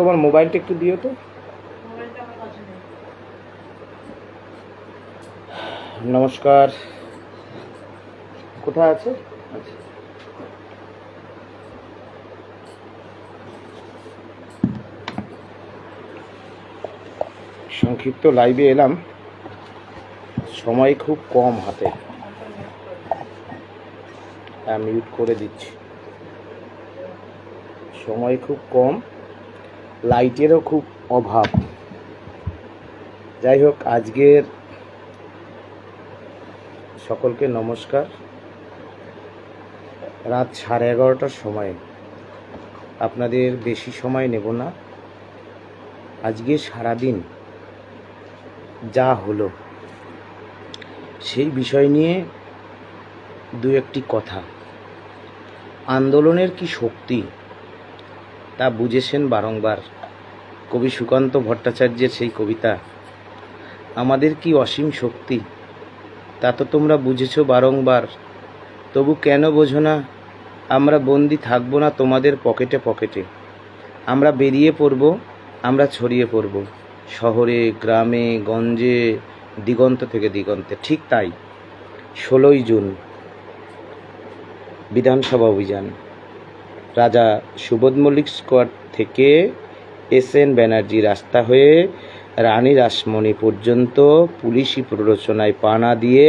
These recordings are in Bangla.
তোমার মোবাইলটা একটু দিও তো। নমস্কার, কোথায় আছে? আচ্ছা, সংক্ষিপ্ত লাইভে এলাম, সময় খুব কম হাতে, মিউট করে দিচ্ছি। সময় খুব কম, লাইটেরও খুব অভাব। যাই হোক, আজকের সকলকে নমস্কার। রাত 11:30টার সময়, আপনাদের বেশি সময় নেব না। আজকে সারাদিন যা হলো সেই বিষয় নিয়ে দু একটি কথা। আন্দোলনের কি শক্তি তা বুঝেছেন বারংবার কবি সুকান্ত ভট্টাচার্যের সেই কবিতা। আমাদের কি অসীম শক্তি তা তো তোমরা বুঝেছ বারংবার, তবু কেন বোঝো না? আমরা বন্দি থাকবো না তোমাদের পকেটে পকেটে। আমরা বেরিয়ে পড়ব, আমরা ছড়িয়ে পড়ব শহরে, গ্রামে, গঞ্জে, দিগন্ত থেকে দিগন্তে। ঠিক তাই 16ই জুন বিধানসভা অভিযান। রাজা সুবোধ মল্লিক স্কোয়ার থেকে SN ব্যানার্জি রাস্তা হয়ে রানী রাসমণি পর্যন্ত পুলিশি প্ররোচনায় পা না দিয়ে,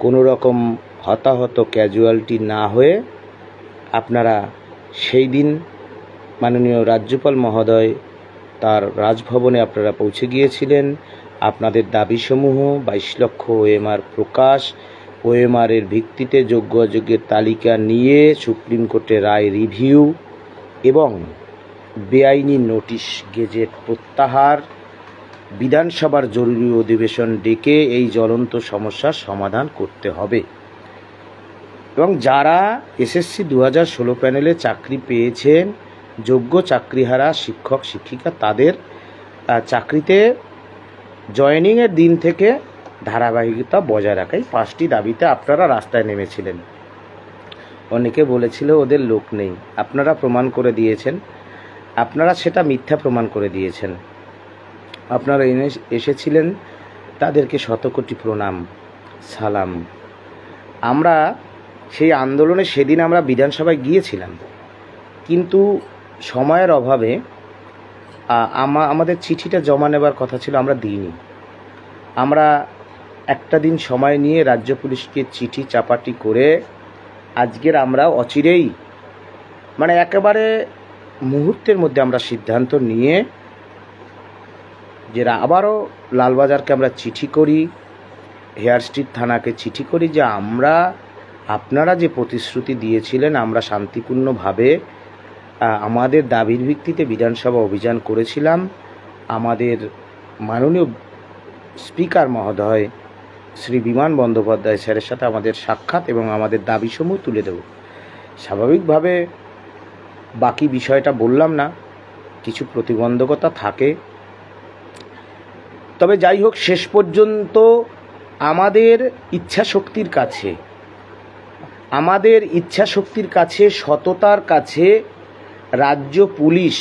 কোনো রকম হতাহত ক্যাজুয়ালিটি না হয়ে আপনারা সেই দিন মাননীয় রাজ্যপাল মহোদয় তার রাজভবনে আপনারা পৌঁছে গিয়েছিলেন। আপনাদের দাবিসমূহ 22 লক্ষ OMR প্রকাশ, OMR-এর ভিত্তিতে যোগ্য অযোগ্যের তালিকা নিয়ে সুপ্রিম কোর্টে রায় রিভিউ এবং বেআইনি নোটিশ গেজেট প্রত্যাহার, বিধানসভার জরুরি অধিবেশন ডেকে এই জ্বলন্ত সমস্যার সমাধান করতে হবে। এবং যারা SSC 2016 প্যানেলে চাকরি পেয়েছেন, যোগ্য চাকরিহারা শিক্ষক শিক্ষিকা, তাদের চাকরিতে জয়েনিংয়ের দিন থেকে ধারাবাহিকতা বজায় রাখাই 5টি দাবিতে আপনারা রাস্তায় নেমেছিলেন। অনেকে বলেছিল ওদের লোক নেই, আপনারা প্রমাণ করে দিয়েছেন, আপনারা সেটা মিথ্যা প্রমাণ করে দিয়েছেন। আপনারা এসেছিলেন, তাদেরকে শতকোটি প্রণাম সালাম। আমরা সেই আন্দোলনে সেদিন আমরা বিধানসভায় গিয়েছিলাম, কিন্তু সময়ের অভাবে আমাদের চিঠিটা জমা নেবার কথা ছিল, আমরা দিইনি। আমরা একটা দিন সময় নিয়ে রাজ্য পুলিশকে চিঠি চাপাটি করে আজকের আমরা অচিরেই, মানে একেবারে মুহূর্তের মধ্যে আমরা সিদ্ধান্ত নিয়ে যে আবারও লালবাজারকে আমরা চিঠি করি, হেয়ার স্ট্রিট থানাকে চিঠি করি যে আমরা, আপনারা যে প্রতিশ্রুতি দিয়েছিলেন আমরা শান্তিপূর্ণভাবে আমাদের দাবির ভিত্তিতে বিধানসভা অভিযান করেছিলাম। আমাদের মাননীয় স্পিকার মহোদয় শ্রী বিমান বন্দ্যোপাধ্যায় স্যারের সাথে আমাদের সাক্ষাৎ এবং আমাদের দাবিসমূহ তুলে দেব। স্বাভাবিকভাবে বাকি বিষয়টা বললাম না, কিছু প্রতিবন্ধকতা থাকে। তবে যাই হোক, শেষ পর্যন্ত আমাদের ইচ্ছাশক্তির কাছে, সততার কাছে রাজ্য পুলিশ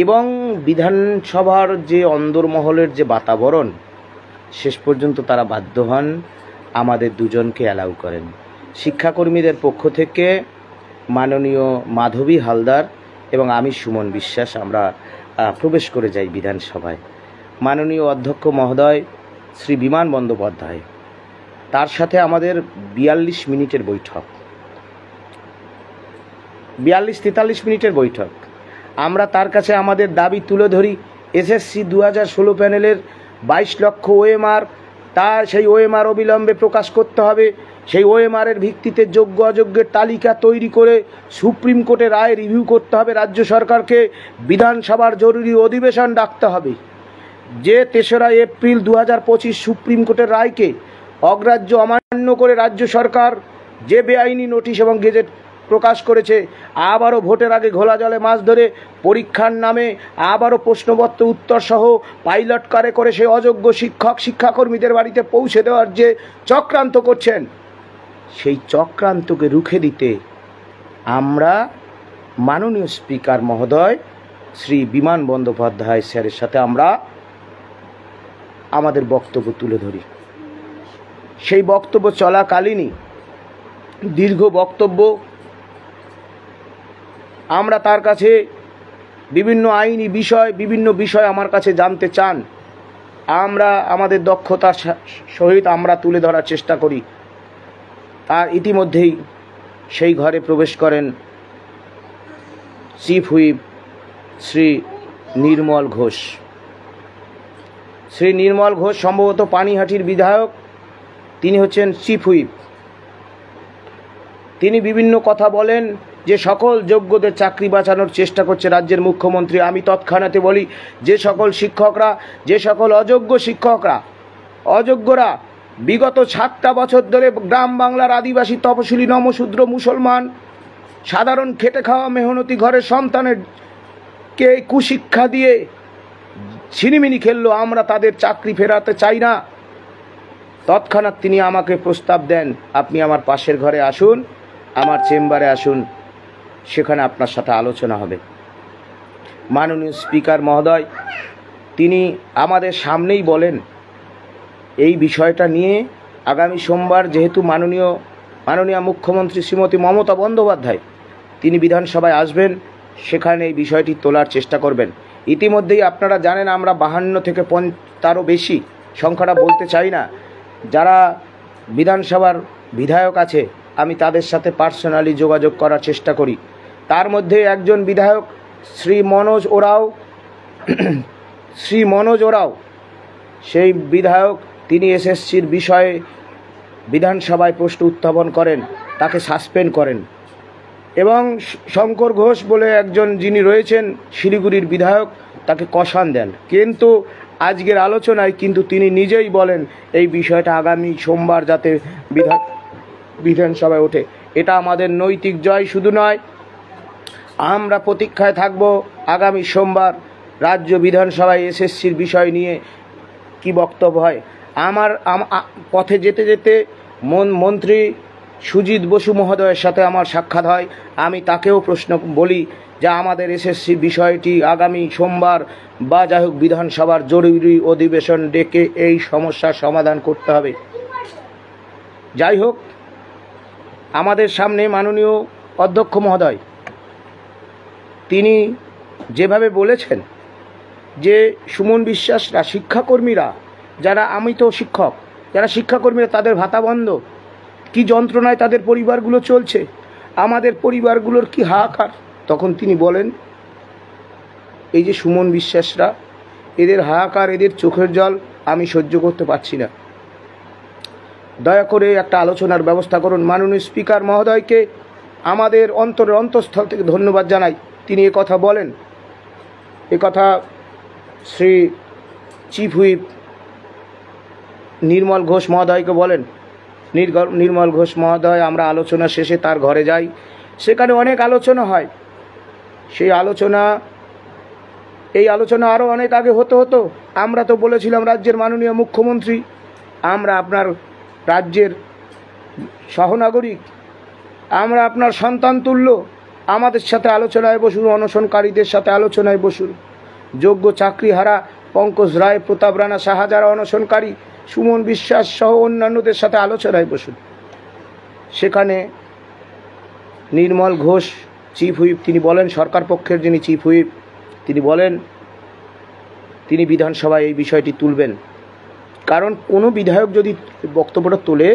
এবং বিধানসভার যে অন্দরমহলের যে বাতাবরণ, শেষ পর্যন্ত তারা বাধ্য হন আমাদের দুজনকে অ্যালাউ করেন। শিক্ষাকর্মীদের পক্ষ থেকে মাননীয় মাধবী হালদার এবং আমি সুমন বিশ্বাস আমরা প্রবেশ করে যাই বিধানসভায়। মাননীয় অধ্যক্ষ মহোদয় শ্রী বিমান বন্দ্যোপাধ্যায়, তার সাথে আমাদের 42 মিনিটের বৈঠক, 42-43 মিনিটের বৈঠক। আমরা তার কাছে আমাদের দাবি তুলে ধরি। SSC 2016 প্যানেলের 22 লক্ষ OMR, তার সেই OMR অবিলম্বে প্রকাশ করতে হবে। সেই OMR-এর ভিত্তিতে যোগ্য অযোগ্যের তালিকা তৈরি করে সুপ্রিম কোর্টে রায় রিভিউ করতে হবে। রাজ্য সরকারকে বিধানসভার জরুরি অধিবেশন ডাকতে হবে। যে 3রা এপ্রিল 2025 সুপ্রিম কোর্টের রায়কে অগ্রাহ্য অমান্য করে রাজ্য সরকার যে বেআইনি নোটিশ এবং গেজেট প্রকাশ করেছে, আবারও ভোটের আগে ঘোলা জলে মাছ ধরে পরীক্ষার নামে আবারও প্রশ্নপত্র উত্তর সহ পাইলট কারে করে সেই অযোগ্য শিক্ষক শিক্ষাকর্মীদের বাড়িতে পৌঁছে দেওয়ার যে চক্রান্ত করছেন, সেই চক্রান্তকে রুখে দিতে আমরা মাননীয় স্পিকার মহোদয় শ্রী বিমান বন্দ্যোপাধ্যায় স্যারের সাথে আমরা আমাদের বক্তব্য তুলে ধরি। সেই বক্তব্য চলাকালীনই দীর্ঘ বক্তব্য, আমরা তার কাছে বিভিন্ন আইনি বিভিন্ন বিষয় আমার কাছে জানতে চান, আমরা আমাদের দক্ষতার সহিত আমরা তুলে ধরার চেষ্টা করি। তার ইতিমধ্যেই সেই ঘরে প্রবেশ করেন চিফ হুইপ শ্রী নির্মল ঘোষ। শ্রী নির্মল ঘোষ সম্ভবত পানিহাটির বিধায়ক, তিনি হচ্ছেন চিফ হুইপ। তিনি বিভিন্ন কথা বলেন যে সকল যোগ্যদের চাকরি বাঁচানোর চেষ্টা করছে রাজ্যের মুখ্যমন্ত্রী। আমি তৎক্ষণাতে বলি, যে সকল শিক্ষকরা, যে সকল অযোগ্যরা বিগত 7টা বছর ধরে গ্রাম বাংলার আদিবাসী, তপশিলি, নমশূদ্র, মুসলমান, সাধারণ খেটে খাওয়া মেহনতি ঘরের সন্তানেরকে কুশিক্ষা দিয়ে ছিনিমিনি খেললো, আমরা তাদের চাকরি ফেরাতে চাই না। তৎক্ষণাৎ তিনি আমাকে প্রস্তাব দেন, আপনি আমার পাশের ঘরে আসুন, আমার চেম্বারে আসুন, সেখানে আপনার সাথে আলোচনা হবে। মাননীয় স্পিকার মহোদয় তিনি আমাদের সামনেই বলেন এই বিষয়টা নিয়ে আগামী সোমবার যেহেতু মাননীয় মুখ্যমন্ত্রী শ্রীমতী মমতা বন্দ্যোপাধ্যায় তিনি বিধানসভায় আসবেন, সেখানে এই বিষয়টি তোলার চেষ্টা করবেন। ইতিমধ্যেই আপনারা জানেন আমরা 52 থেকে 50 বেশি, সংখ্যাটা বলতে চাই না, যারা বিধানসভার বিধায়ক আছে আমি তাদের সাথে পার্সোনালি যোগাযোগ করার চেষ্টা করি। তার মধ্যে একজন বিধায়ক শ্রী মনোজ ওরাও সেই বিধায়ক, তিনি এসএসসির বিষয়ে বিধানসভায় প্রশ্ন উত্থাপন করেন, তাকে সাসপেন্ড করেন। এবং শঙ্কর ঘোষ বলে একজন যিনি রয়েছেন শিলিগুড়ির বিধায়ক, তাকে কষান দেন। কিন্তু আজকের আলোচনায় কিন্তু তিনি নিজেই বলেন এই বিষয়টা আগামী সোমবার যাতে বিধানসভায় ওঠে। এটা আমাদের নৈতিক জয় শুধু নয়, আমরা প্রতীক্ষায় থাকব আগামী সোমবার রাজ্য বিধানসভায় এসএসসির বিষয় নিয়ে কি বক্তব্য হয়। আমার পথে যেতে যেতে মন্ত্রী সুজিত বসু মহোদয়ের সাথে আমার সাক্ষাৎ হয়। আমি তাকেও প্রশ্ন বলি যে আমাদের এসএসসি বিষয়টি আগামী সোমবার বা যাই হোক বিধানসভার জরুরি অধিবেশন ডেকে এই সমস্যার সমাধান করতে হবে। যাই হোক, আমাদের সামনে মাননীয় অধ্যক্ষ মহোদয় তিনি যেভাবে বলেছেন যে সুমন বিশ্বাসরা, শিক্ষাকর্মীরা যারা, আমি তো শিক্ষক, যারা শিক্ষাকর্মীরা তাদের ভাতা বন্ধ, কি যন্ত্রণায় তাদের পরিবারগুলো চলছে, আমাদের পরিবারগুলোর কি হাহাকার। তখন তিনি বলেন এই যে সুমন বিশ্বাসরা, এদের হাহাকার, এদের চোখের জল আমি সহ্য করতে পারছি না, দয়া করে একটা আলোচনার ব্যবস্থা করুন। মাননীয় স্পিকার মহোদয়কে আমাদের অন্তঃস্থল থেকে ধন্যবাদ জানাই, তিনি কথা বলেন। কথা শ্রী চিফ হুইপ নির্মল ঘোষ মহোদয়কে বলেন। নির্মল ঘোষ মহোদয়, আমরা আলোচনা শেষে তার ঘরে যাই, সেখানে অনেক আলোচনা হয়। সেই আলোচনা আরও অনেক আগে হতো। আমরা তো বলেছিলাম রাজ্যের মাননীয় মুখ্যমন্ত্রী, আমরা আপনার রাজ্যের সহনাগরিক, আমরা আপনার সন্তান তুল্য, আমাদের সাথে আলোচনায় বসুন, অনশনকারীদের সাথে আলোচনায় বসুন। যোগ্য চাকরিহারা পঙ্কজ রায়, প্রতাপ রানা সাহা যারা অনশনকারী, সুমন বিশ্বাস সহ অন্যান্যদের সাথে আলোচনায় বসুন। সেখানে নির্মল ঘোষ চিফ হুইপ তিনি বলেন, সরকার পক্ষের যিনি চিফ হুইপ তিনি বলেন তিনি বিধানসভায় এই বিষয়টি তুলবেন। কারণ কোনো বিধায়ক যদি বক্তব্যটা তোলে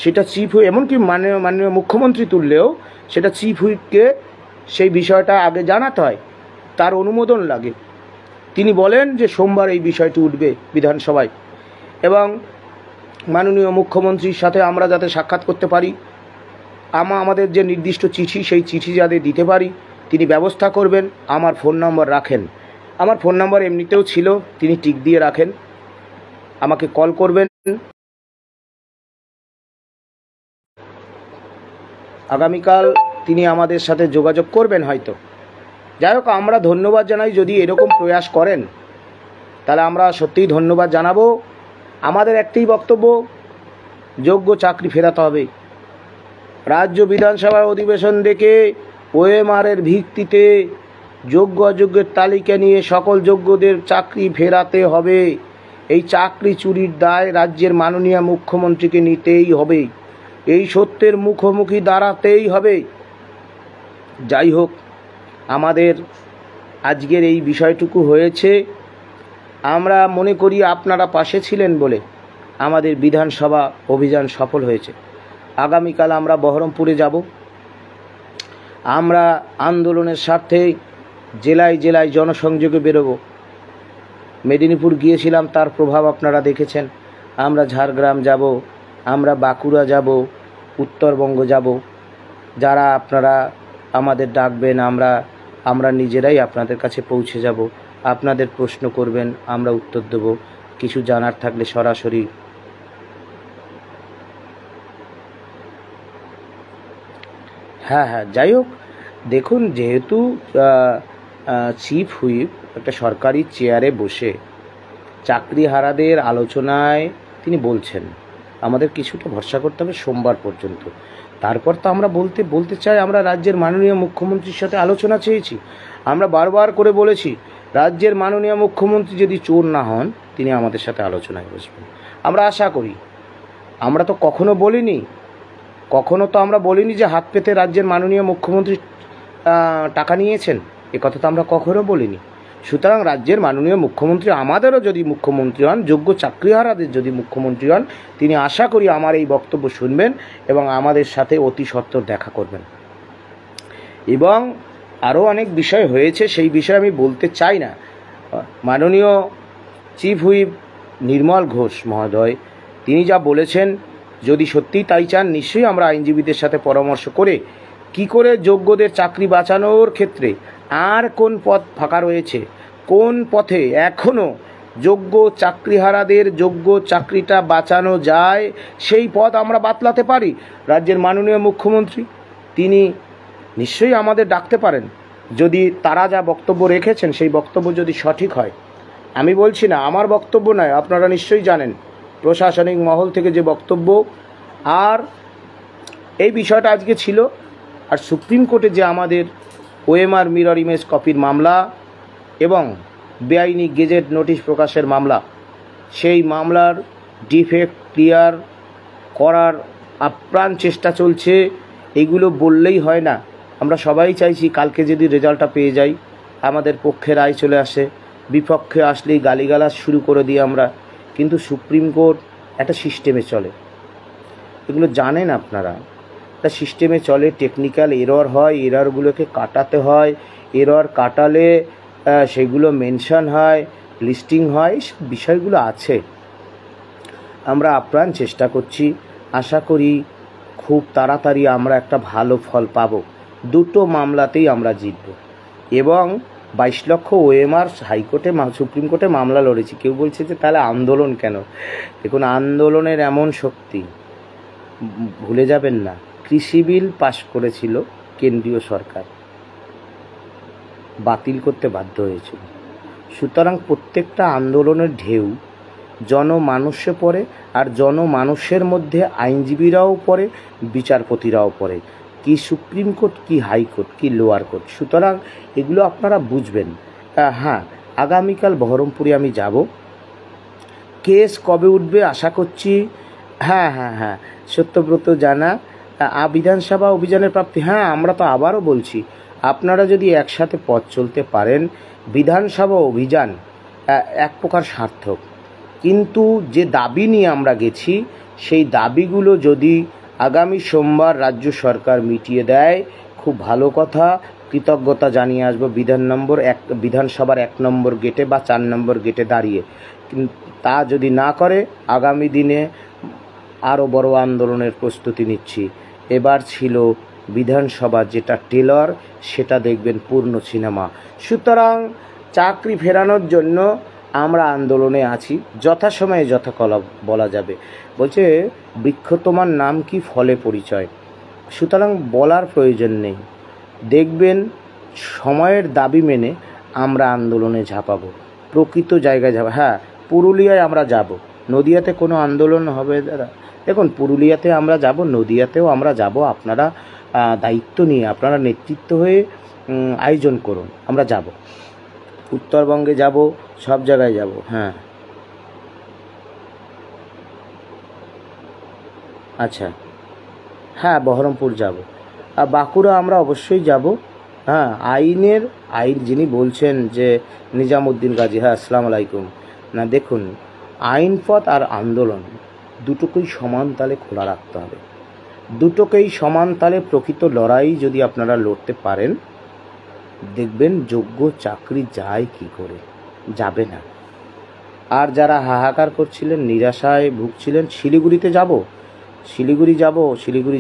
সেটা চিফ হুইপ, এমনকি মাননীয় মুখ্যমন্ত্রী তুললেও সেটা চিফ হুইপকে সেই বিষয়টা আগে জানাতে হয়, তার অনুমোদন লাগে। তিনি বলেন যে সোমবার এই বিষয়টি উঠবে বিধানসভায় এবং মাননীয় মুখ্যমন্ত্রীর সাথে আমরা যাতে সাক্ষাৎ করতে পারি, আমাদের যে নির্দিষ্ট চিঠি সেই চিঠি যাতে দিতে পারি তিনি ব্যবস্থা করবেন। আমার ফোন নম্বর রাখেন, আমার ফোন নম্বর এমনিতেও ছিল, তিনি টিক দিয়ে রাখেন, আমাকে কল করবেন। আগামীকাল তিনি আমাদের সাথে যোগাযোগ করবেন হয়তো। যাই হোক, আমরা ধন্যবাদ জানাই, যদি এরকম প্রয়াস করেন তাহলে আমরা সত্যিই ধন্যবাদ জানাবো। আমাদের একটাই বক্তব্য, যোগ্য চাকরি ফেরাতে হবে। রাজ্য বিধানসভার অধিবেশন ডেকে ওএমআরের ভিত্তিতে যোগ্য অযোগ্যের তালিকা নিয়ে সকল যোগ্যদের চাকরি ফেরাতে হবে। এই চাকরি চুরির দায় রাজ্যের মাননীয় মুখ্যমন্ত্রীকে নিতেই হবে। এই সত্যের মুখোমুখি দাঁড়াতেই হবে। যাই হোক, আমাদের আজকের এই বিষয়টুকু হয়েছে। আমরা মনে করি আপনারা পাশে ছিলেন বলে আমাদের বিধানসভা অভিযান সফল হয়েছে। আগামীকাল আমরা বহরমপুরে যাব। আমরা আন্দোলনের স্বার্থে জেলায় জেলায় জনসংযোগে বেরোবো। মেদিনীপুর গিয়েছিলাম, তার প্রভাব আপনারা দেখেছেন। আমরা ঝাড়গ্রাম যাব, আমরা বাঁকুড়া যাব, উত্তরবঙ্গ যাব। যারা আপনারা আমাদের ডাকবেন, আমরা নিজেরাই আপনাদের কাছে পৌঁছে যাব। আপনাদের প্রশ্ন করবেন, আমরা উত্তর দেব। কিছু জানার থাকলে সরাসরি হ্যাঁ, যাই হোক, দেখুন, যেহেতু চিফ হুইপ একটা সরকারি চেয়ারে বসে চাকরিহারাদের আলোচনায় তিনি বলছেন, আমাদের কিছুটা ভরসা করতে হবে সোমবার পর্যন্ত। তারপর তো আমরা বলতে চাই, আমরা রাজ্যের মাননীয় মুখ্যমন্ত্রীর সাথে আলোচনা চেয়েছি। আমরা বারবার করে বলেছি, রাজ্যের মাননীয় মুখ্যমন্ত্রী যদি চোর না হন, তিনি আমাদের সাথে আলোচনায় বসবেন। আমরা আশা করি। আমরা তো কখনো বলিনি যে হাত পেতে রাজ্যের মাননীয় মুখ্যমন্ত্রী টাকা নিয়েছেন, কথা তো আমরা কখনো বলিনি। সুতরাং রাজ্যের মাননীয় মুখ্যমন্ত্রী আমাদেরও যদি মুখ্যমন্ত্রী হন, যোগ্য চাকরিহারাদের যদি মুখ্যমন্ত্রী হন, তিনি আশা করি আমার এই বক্তব্য শুনবেন এবং আমাদের সাথে অতি সত্বর দেখা করবেন। এবং আরও অনেক বিষয় হয়েছে, সেই বিষয়ে আমি বলতে চাই না। মাননীয় চিফ হুইপ নির্মল ঘোষ মহোদয় তিনি যা বলেছেন, যদি সত্যিই তাই চান, নিশ্চয়ই আমরা আইনজীবীদের সাথে পরামর্শ করে কি করে যোগ্যদের চাকরি বাঁচানোর ক্ষেত্রে আর কোন পথ ফাঁকা রয়েছে, কোন পথে এখনও যোগ্য চাকরিহারাদের যোগ্য চাকরিটা বাঁচানো যায়, সেই পথ আমরা বাতলাতে পারি। রাজ্যের মাননীয় মুখ্যমন্ত্রী তিনি নিশ্চয়ই আমাদের ডাকতে পারেন, যদি তারা যা বক্তব্য রেখেছেন সেই বক্তব্য যদি সঠিক হয়। আমি বলছি না, আমার বক্তব্য নয়, আপনারা নিশ্চয়ই জানেন প্রশাসনিক মহল থেকে যে বক্তব্য। আর এই বিষয়টা আজকে ছিল। আর সুপ্রিম কোর্টে যে আমাদের ওএমআর মিরর ইমেজ কপির মামলা এবং বেআইনি গেজেট নোটিশ প্রকাশের মামলা, সেই মামলার ডিফেক্ট ক্লিয়ার করার আপ্রাণ চেষ্টা চলছে। এগুলো বললেই হয় না। আমরা সবাই চাইছি কালকে যদি রেজাল্টটা পেয়ে যাই, আমাদের পক্ষে রায় চলে আসে, বিপক্ষে আসলেই গালিগালাজ শুরু করে দিই আমরা। কিন্তু সুপ্রিম কোর্ট একটা সিস্টেমে চলে, এগুলো জানেন আপনারা। একটা সিস্টেমে চলে, টেকনিক্যাল এরর হয়, এররগুলোকে কাটাতে হয়, এরর কাটালে সেগুলো মেনশন হয়, লিস্টিং হয়, সব বিষয়গুলো আছে। আমরা আপ্রাণ চেষ্টা করছি, আশা করি খুব তাড়াতাড়ি আমরা একটা ভালো ফল পাব। দুটো মামলাতেই আমরা জিতব। এবং 22 লক্ষ ওএমআর হাইকোর্টে সুপ্রিম কোর্টে মামলা লড়েছি। কেউ বলছে যে তাহলে আন্দোলন কেন? দেখুন, আন্দোলনের এমন শক্তি, ভুলে যাবেন না, কৃষি বিল পাশ করেছিল কেন্দ্রীয় সরকার, বাতিল করতে বাধ্য হয়েছিল। সুতরাং প্রত্যেকটা আন্দোলনের ঢেউ জনমানুষে পড়ে, আর জনমানুষের মধ্যে আইনজীবীরাও পড়ে, বিচারপতিরাও পড়ে, কি সুপ্রিম কোর্ট, কি হাইকোর্ট, কি লোয়ার কোর্ট। সুতরাং এগুলো আপনারা বুঝবেন। হ্যাঁ, আগামীকাল বহরমপুরে আমি যাব। কেস কবে উঠবে আশা করছি, হ্যাঁ, সত্যব্রত জানা বিধানসভা অভিযানের প্রাপ্তি। হ্যাঁ, আমরা তো আবারও বলছি, আপনারা যদি একসাথে পথ চলতে পারেন, বিধানসভা অভিযান এক প্রকার সার্থক। কিন্তু যে দাবি নিয়ে আমরা গেছি, সেই দাবিগুলো যদি আগামী সোমবার রাজ্য সরকার মিটিয়ে দেয়, খুব ভালো কথা। কৃতজ্ঞতা জানিয়ে আসবো বিধানসভার 1 নম্বর গেটে বা 4 নম্বর গেটে দাঁড়িয়ে। তা যদি না করে, আগামী দিনে আরও বড় আন্দোলনের প্রস্তুতি নিচ্ছি। এবার ছিল বিধানসভা যেটা টেলর, সেটা দেখবেন পূর্ণ সিনেমা। সুতরাং চাকরি ফেরানোর জন্য আমরা আন্দোলনে আছি, যথাসময়ে যথাকলা বলা যাবে। বলছে, বৃক্ষ তোমার নাম কি, ফলে পরিচয়। সুতরাং বলার প্রয়োজন নেই। দেখবেন সময়ের দাবি মেনে আমরা আন্দোলনে ঝাঁপাবো, প্রকৃত জায়গায় যাব। হ্যাঁ, পুরুলিয়ায় আমরা যাব। নদিয়াতে কোনো আন্দোলন হবে দাদা, দেখুন পুরুলিয়াতে আমরা যাব, নদিয়াতেও আমরা যাব, আপনারা দায়িত্ব নিয়ে আপনারা নেতৃত্ব হয়ে আয়োজন করুন, আমরা যাব, উত্তরবঙ্গে যাব, সব জায়গায় যাব। হ্যাঁ আচ্ছা, হ্যাঁ বহরমপুর যাব, আর বাঁকুড়া আমরা অবশ্যই যাব। হ্যাঁ আইন যিনি বলছেন যে নিজামুদ্দিন গাজী, হ্যাঁ আসসালামু আলাইকুম। না দেখুন, আইন পথ আর আন্দোলন দুটোকেই সমান তালে খোলা রাখতে হবে, দুটোকেই সমান তালে প্রকৃত লড়াই যদি আপনারা লড়তে পারেন, দেখবেন যোগ্য চাকরি যায় কি করে, যাবে না। আর যারা হাহাকার করছিলেন, নিরাশায় ভুগছিলেন, শিলিগুড়ি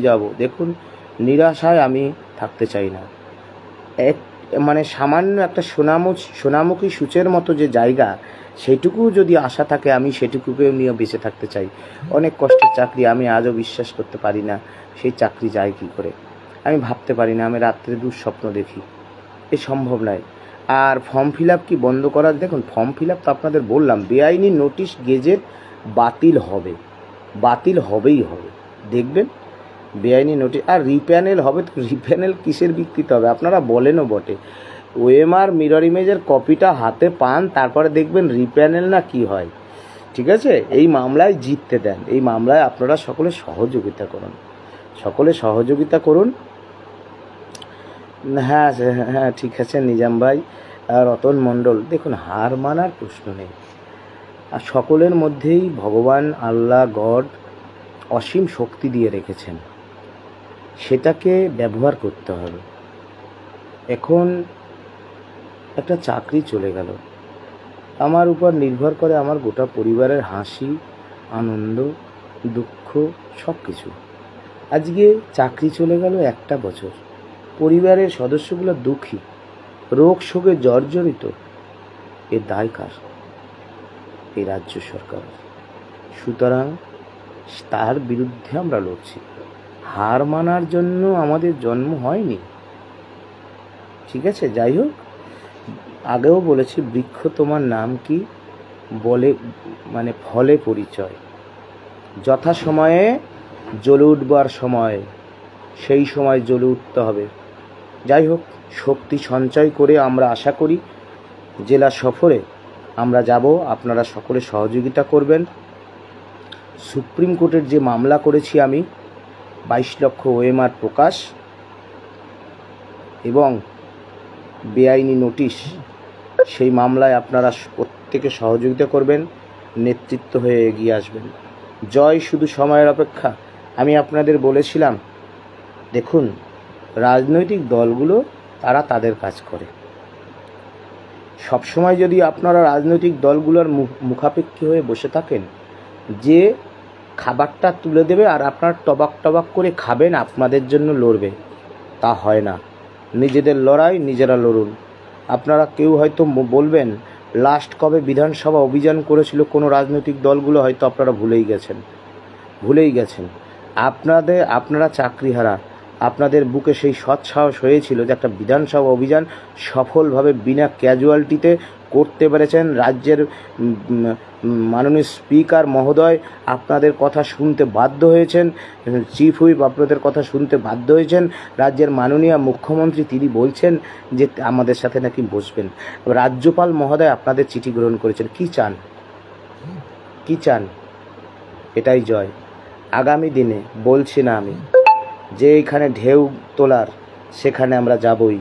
যাব, দেখুন নিরাশায় আমি থাকতে চাই না। মানে সামান্য একটা সোনামুখী সূচের মতো যে জায়গা, সেইটুকু যদি আশা থাকে, আমি সেটুকুকে নিয়ে বেঁচে থাকতে চাই। অনেক কষ্টের চাকরি, আমি আজও বিশ্বাস করতে পারি না সেই চাকরি যায় কী করে, আমি ভাবতে পারি না, আমি রাত্রে দুঃস্বপ্ন দেখি, এ সম্ভব নয়। আর ফর্ম ফিল আপ কি বন্ধ করার, দেখুন ফর্ম ফিল আপ তো আপনাদের বললাম, বেআইনি নোটিশ গেজেট বাতিল হবেই হবে, দেখবেন বেআইনি নোটিশ। আর রিপ্যানেল হবে তো, রিপ্যানেল কিসের ভিত্তিতে হবে, আপনারা বলেনও বটে, ওএমআর মিরর ইমেজের কপিটা হাতে পান, তারপরে দেখবেন রিপ্যানেল না কি হয়। ঠিক আছে, এই মামলায় জিততে দেন, এই মামলায় আপনারা সকলে সহযোগিতা করুন। হ্যাঁ হ্যাঁ ঠিক আছে নিজাম ভাই, রতন মণ্ডল, দেখুন হার মানার প্রশ্ন নেই, আর সকলের মধ্যেই ভগবান আল্লাহ গড অসীম শক্তি দিয়ে রেখেছেন, সেটাকে ব্যবহার করতে হবে। এখন একটা চাকরি চলে গেল, আমার উপর নির্ভর করে আমার গোটা পরিবারের হাসি, আনন্দ, দুঃখ, সব কিছু। আজকে চাকরি চলে গেল, একটা বছর পরিবারের সদস্যগুলো দুঃখী, রোগ শোকে জর্জরিত, এর দায় কার? এই রাজ্য সরকার। সুতরাং তার বিরুদ্ধে আমরা লড়ছি, হার মানার জন্য আমাদের জন্ম হয়নি। ঠিক আছে, যাই হোক, আগেও বলেছি, বৃক্ষ তোমার নাম কি বলে, মানে ফলে পরিচয়, যথা সময়ে জ্বলে উঠবার সময়, সেই সময় জ্বলে উঠতে হবে। যাই হোক, শক্তি সঞ্চয় করে আমরা আশা করি জেলা সফরে আমরা যাব, আপনারা সকলে সহযোগিতা করবেন। সুপ্রিম কোর্টের যে মামলা করেছি আমি, 22 লক্ষ ওএমআর প্রকাশ এবং বেআইনি নোটিশ, সেই মামলায় আপনারা প্রত্যেকে সহযোগিতা করবেন, নেতৃত্ব হয়ে এগিয়ে আসবেন। জয় শুধু সময়ের অপেক্ষা। আমি আপনাদের বলেছিলাম, দেখুন রাজনৈতিক দলগুলো তারা তাদের কাজ করে, সবসময় যদি আপনারা রাজনৈতিক দলগুলোর মুখাপেক্ষী হয়ে বসে থাকেন, যে খাবারটা তুলে দেবে আর আপনার টবাক করে খাবেন, আপনাদের জন্য লড়বে, তা হয় না। নিজেদের লড়াই নিজেরা লড়ুন। আপনারা কেউ হয়তো বলবেন লাস্ট কবে বিধানসভা অভিযান করেছিল কোনো রাজনৈতিক দলগুলো, হয়তো আপনারা ভুলেই গেছেন। আপনারা চাকরিহারা, আপনাদের বুকে সেই সৎসাহস হয়েছিল যে একটা বিধানসভা অভিযান সফলভাবে বিনা ক্যাজুয়ালিটিতে করতে পেরেছেন। রাজ্যের মাননীয় স্পিকার মহোদয় আপনাদের কথা শুনতে বাধ্য হয়েছেন, চিফ হুইপ আপনাদের কথা শুনতে বাধ্য হয়েছেন। রাজ্যের মাননীয় মুখ্যমন্ত্রী তিনি বলছেন যে আমাদের সাথে নাকি বসবেন। রাজ্যপাল মহোদয় আপনাদের চিঠি গ্রহণ করেছেন। কি চান? এটাই জয়। আগামী দিনে বলছি না আমি যে এইখানে ঢেউ তোলার, সেখানে আমরা যাবই।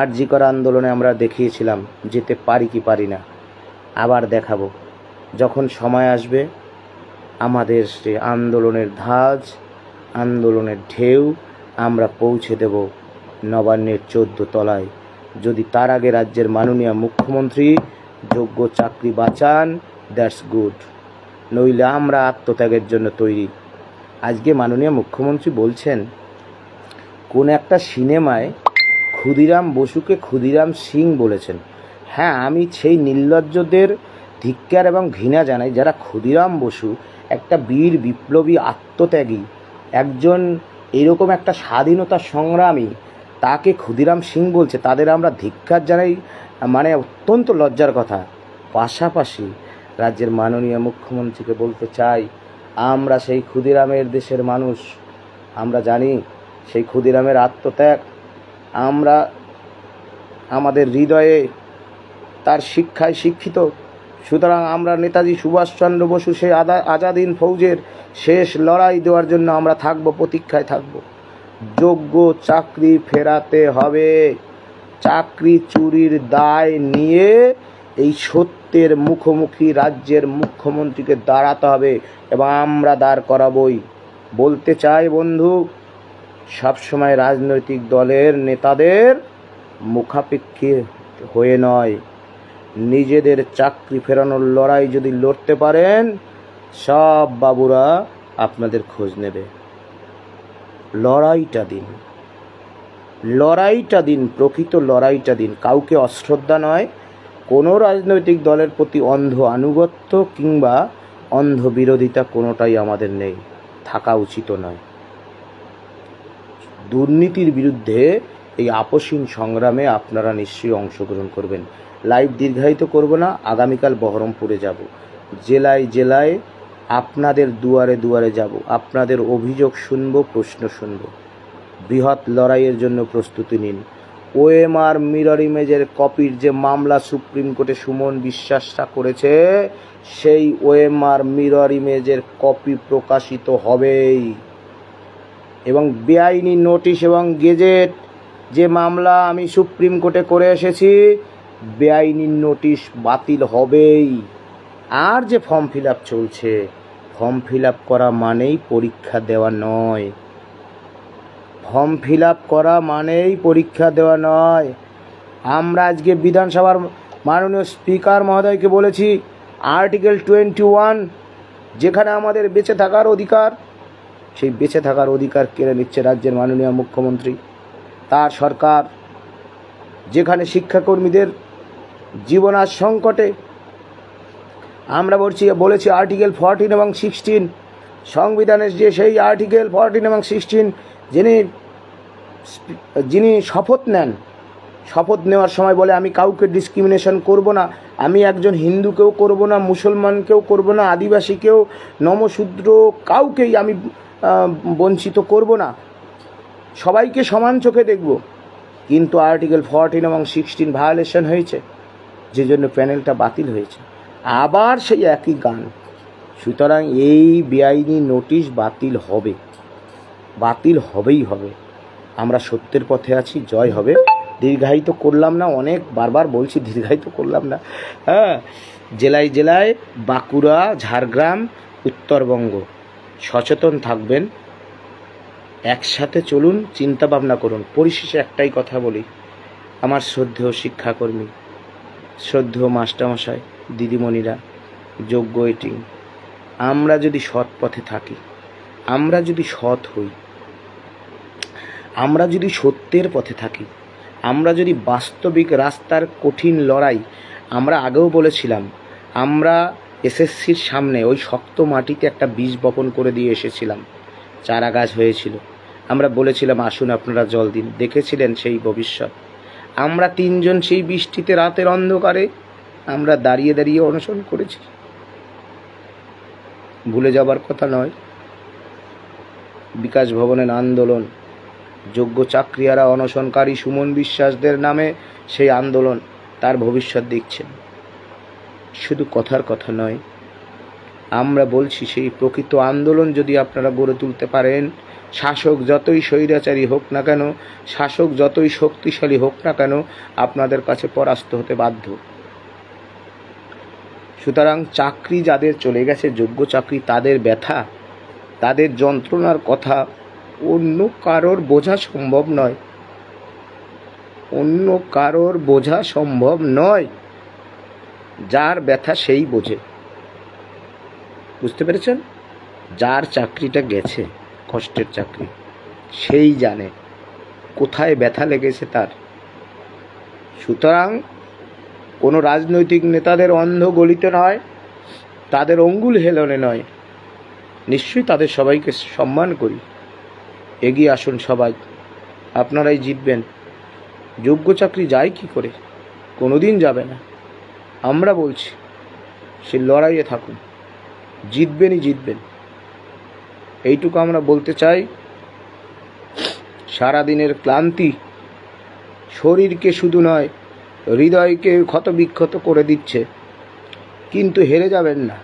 আরজি কর আন্দোলনে আমরা দেখিয়েছিলাম যেতে পারি কি পারি না, আবার দেখাবো। যখন সময় আসবে আমাদের সে আন্দোলনের ধাজ, আন্দোলনের ঢেউ আমরা পৌঁছে দেব নবান্নের 14 তলায়। যদি তার আগে রাজ্যের মাননীয় মুখ্যমন্ত্রী যোগ্য চাকরি বাঁচান, দ্যাটস গুড, নইলে আমরা আত্মত্যাগের জন্য তৈরি। আজকে মাননীয় মুখ্যমন্ত্রী বলছেন, কোন একটা সিনেমায় ক্ষুদিরাম বসুকে ক্ষুদিরাম সিং বলেছেন। হ্যাঁ, আমি সেই নির্লজ্জদের ধিক্কার এবং ঘৃণা জানাই যারা ক্ষুদিরাম বসু একটা বীর বিপ্লবী আত্মত্যাগী, একজন এরকম একটা স্বাধীনতা সংগ্রামী, তাকে ক্ষুদিরাম সিং বলছে, তাদের আমরা ধিক্কার জানাই, মানে অত্যন্ত লজ্জার কথা। পাশাপাশি রাজ্যের মাননীয় মুখ্যমন্ত্রীকে বলতে চাই, আমরা সেই ক্ষুদিরামের দেশের মানুষ, আমরা জানি সেই ক্ষুদিরামের আত্মত্যাগ, আমরা আমাদের হৃদয়ে তার শিক্ষায় শিক্ষিত। সুতরাং আমরা নেতাজি সুভাষচন্দ্র বসু সেই আজাদ হিন্দ ফৌজের শেষ লড়াই দেওয়ার জন্য আমরা থাকব, প্রতীক্ষায় থাকব। যোগ্য চাকরি ফেরাতে হবে। চাকরি চুরির দায় নিয়ে এই সত্যের মুখোমুখি রাজ্যের মুখ্যমন্ত্রীকে দাঁড়াতে হবে এবং আমরা দাঁড় করাবই। বলতে চাই বন্ধু, সবসময় রাজনৈতিক দলের নেতাদের মুখাপেক্ষী হয়ে নয়, নিজেদের চাকরি ফেরানোর লড়াই যদি লড়তে পারেন, সব বাবুরা আপনাদের খোঁজ নেবে। লড়াইটা দিন, লড়াইটা দিন, প্রকৃত লড়াইটা দিন। কাউকে অশ্রদ্ধা নয়, কোনো রাজনৈতিক দলের প্রতি অন্ধ আনুগত্য কিংবা অন্ধ বিরোধিতা কোনোটাই আমাদের নেই, থাকা উচিত নয়। দুর্নীতির বিরুদ্ধে এই আপসীন সংগ্রামে আপনারা নিশ্চয়ই অংশগ্রহণ করবেন। লাইভ দীর্ঘায়িত করব না, আগামীকাল বহরমপুরে যাব, জেলায় জেলায় আপনাদের দুয়ারে দুয়ারে যাব, আপনাদের অভিযোগ শুনব, প্রশ্ন শুনব। বৃহৎ লড়াইয়ের জন্য প্রস্তুতি নিন। ওএমআর মিরর ইমেজের কপির যে মামলা সুপ্রিম কোর্টে সুমন বিশ্বাসরা করেছে, সেই ওএমআর মিরর ইমেজের কপি প্রকাশিত হবেই এবং বেআইনি নোটিশ এবং গেজেট যে মামলা আমি সুপ্রিম কোর্টে করে এসেছি, বেআইনি নোটিশ বাতিল হবেই। আর যে ফর্ম ফিল আপ চলছে, ফর্ম ফিল আপ করা মানেই পরীক্ষা দেওয়া নয়, ফর্ম ফিল আপ করা মানেই পরীক্ষা দেওয়া নয়। আমরা আজকে বিধানসভার মাননীয় স্পিকার মহোদয়কে বলেছি, আর্টিকেল 21 যেখানে আমাদের বেঁচে থাকার অধিকার, সেই বেঁচে থাকার অধিকার কেড়ে নিচ্ছে রাজ্যের মাননীয় মুখ্যমন্ত্রী, তার সরকার। যেখানে শিক্ষাকর্মীদের জীবন আজ সংকটে, আমরা বলেছি আর্টিকেল 14 এবং 16, সংবিধানের যে সেই আর্টিকেল 14 এবং 16 যিনি শপথ নেন, শপথ নেওয়ার সময় বলে আমি কাউকে ডিসক্রিমিনেশন করব না, আমি একজন হিন্দুকেও করব না, মুসলমানকেও করব না, আদিবাসীকেও, নমশূদ্র কাউকেই আমি বঞ্চিত করব না, সবাইকে সমান চোখে দেখব। কিন্তু আর্টিকেল 14 এবং 16 ভায়োলেশন হয়েছে, যে জন্য প্যানেলটা বাতিল হয়েছে। আবার সেই একই গান। সুতরাং এই বেআইনি নোটিশ বাতিল হবে, বাতিল হবেই হবে। আমরা সত্যের পথে আছি, জয় হবে। দীর্ঘায়িত করলাম না, অনেক বারবার বলছি দীর্ঘায়িত করলাম না। হ্যাঁ, জেলায় জেলায়, বাঁকুড়া, ঝাড়গ্রাম, উত্তরবঙ্গ, সচেতন থাকবেন, একসাথে চলুন, চিন্তা ভাবনা করুন। পরিশেষে একটাই কথা বলি, আমার শ্রদ্ধেয় শিক্ষাকর্মী, শ্রদ্ধেয় মাস্টারমশাই, দিদিমণিরা, যোগ্য ওয়েটিং, আমরা যদি সৎ পথে থাকি, আমরা যদি সৎ হই, আমরা যদি সত্যের পথে থাকি, আমরা যদি বাস্তবিক রাস্তার কঠিন লড়াই, আমরা আগেও বলেছিলাম, আমরা এসএসসির সামনে ওই শক্ত মাটিতে একটা বীজ বপন করে দিয়ে এসেছিলাম, চারা গাছ হয়েছিল। আমরা বলেছিলাম আসুন আপনারা জল দিন, দেখেছিলেন সেই ভবিষ্যৎ। আমরা তিনজন সেই বৃষ্টিতে রাতের অন্ধকারে আমরা দাঁড়িয়ে দাঁড়িয়ে অনশন করেছি, ভুলে যাবার কথা নয়। বিকাশ ভবনের আন্দোলন, যোগ্য চাকরিয়ারা অনশনকারী সুমন বিশ্বাসদের নামে সেই আন্দোলন, তার ভবিষ্যৎ দেখছেন। শুধু কথার কথা নয়, আমরা বলছি সেই প্রকৃত আন্দোলন যদি আপনারা গড়ে তুলতে পারেন, শাসক যতই স্বৈরাচারী হোক না কেন, শাসক যতই শক্তিশালী হোক না কেন, আপনাদের কাছে পরাস্ত হতে বাধ্য। সুতরাং চাকরি যাদের চলে গেছে, যোগ্য চাকরি, তাদের ব্যথা, তাদের যন্ত্রণার কথা অন্য কারোর বোঝা সম্ভব নয়, অন্য কারোর বোঝা সম্ভব নয়। যার ব্যথা সেই বোঝে, বুঝতে পেরেছেন? যার চাকরিটা গেছে, কষ্টের চাকরি, সেই জানে কোথায় ব্যথা লেগেছে তার। সুতরাং কোনো রাজনৈতিক নেতাদের অন্ধ গলিতে নয়, তাদের অঙ্গুল হেলনে নয়, নিশ্চয়ই তাদের সবাইকে সম্মান করি। এগিয়ে আসুন সবাই, আপনারাই জিতবেন। যোগ্য চাকরি যায় কি করে? কোনোদিন যাবে না। আমরা বলছি সে লড়াইয়ে থাকুন, জিতবেনই জিতবেন। এইটুকু আমরা বলতে চাই। সারাদিনের ক্লান্তি শরীরকে শুধু নয়, হৃদয়কে ক্ষতবিক্ষত করে দিচ্ছে, কিন্তু হেরে যাবেন না।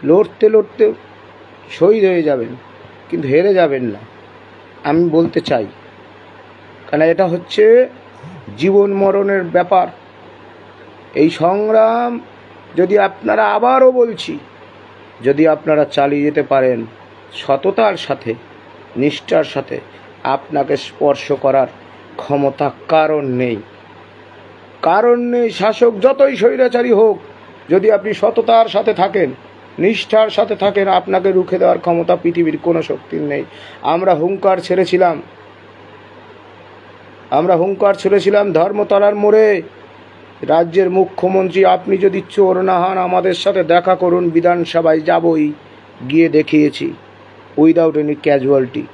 লড়তে লড়তে শহীদ হয়ে যাবেন, কিন্তু হেরে যাবেন না, আমি বলতে চাই। কারণ এটা হচ্ছে জীবন মরণের ব্যাপার। এই সংগ্রাম যদি আপনারা, আবারও বলছি, যদি আপনারা চালিয়ে যেতে পারেন সততার সাথে, নিষ্ঠার সাথে, আপনাকে স্পর্শ করার ক্ষমতা কারণ নেই, কারণ নেই। শাসক যতই স্বৈরাচারী হোক, যদি আপনি সততার সাথে থাকেন, নিষ্ঠার সাথে থাকেন, আপনাকে রুখে দেওয়ার ক্ষমতা পৃথিবীর কোনো শক্তির নেই। আমরা হুঙ্কার ছেড়েছিলাম ধর্মতলার মোড়ে। রাজ্যের মুখ্যমন্ত্রী, আপনি যদি চোর না হন আমাদের সাথে দেখা করুন, বিধানসভায় যাবই, গিয়ে দেখিয়েছি উইদাউট এনি ক্যাজুয়ালিটি।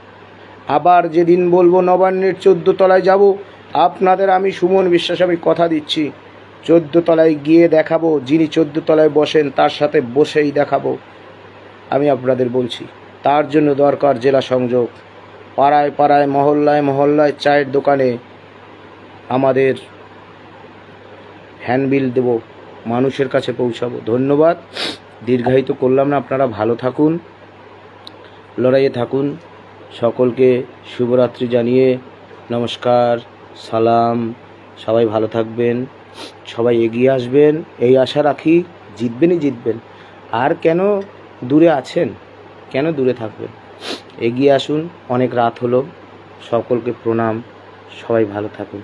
আবার যেদিন বলবো নবান্নের 14 তলায় যাব, আপনাদের আমি সুমন বিশ্বাস, আমি কথা দিচ্ছি, 14 তলায় গিয়ে দেখাবো। যিনি 14 তলায় বসেন তার সাথে বসেই দেখাবো, আমি আপনাদের বলছি। তার জন্য দরকার জেলা সংযোগ। পাড়ায় পাড়ায়, মহল্লায় মহল্লায়, চায়ের দোকানে আমাদের হ্যান্ডবিল দেব, মানুষের কাছে পৌঁছাবো। ধন্যবাদ, দীর্ঘায়িত করলাম না। আপনারা ভালো থাকুন, লড়াইয়ে থাকুন। সকলকে শুভরাত্রি জানিয়ে নমস্কার, সালাম। সবাই ভালো থাকবেন, সবাই এগিয়ে আসবেন, এই আশা রাখি। জিতবেন। আর কেন দূরে আছেন, কেন দূরে থাকবেন? এগিয়ে আসুন। অনেক রাত হলো, সকলকে প্রণাম, সবাই ভালো থাকুন।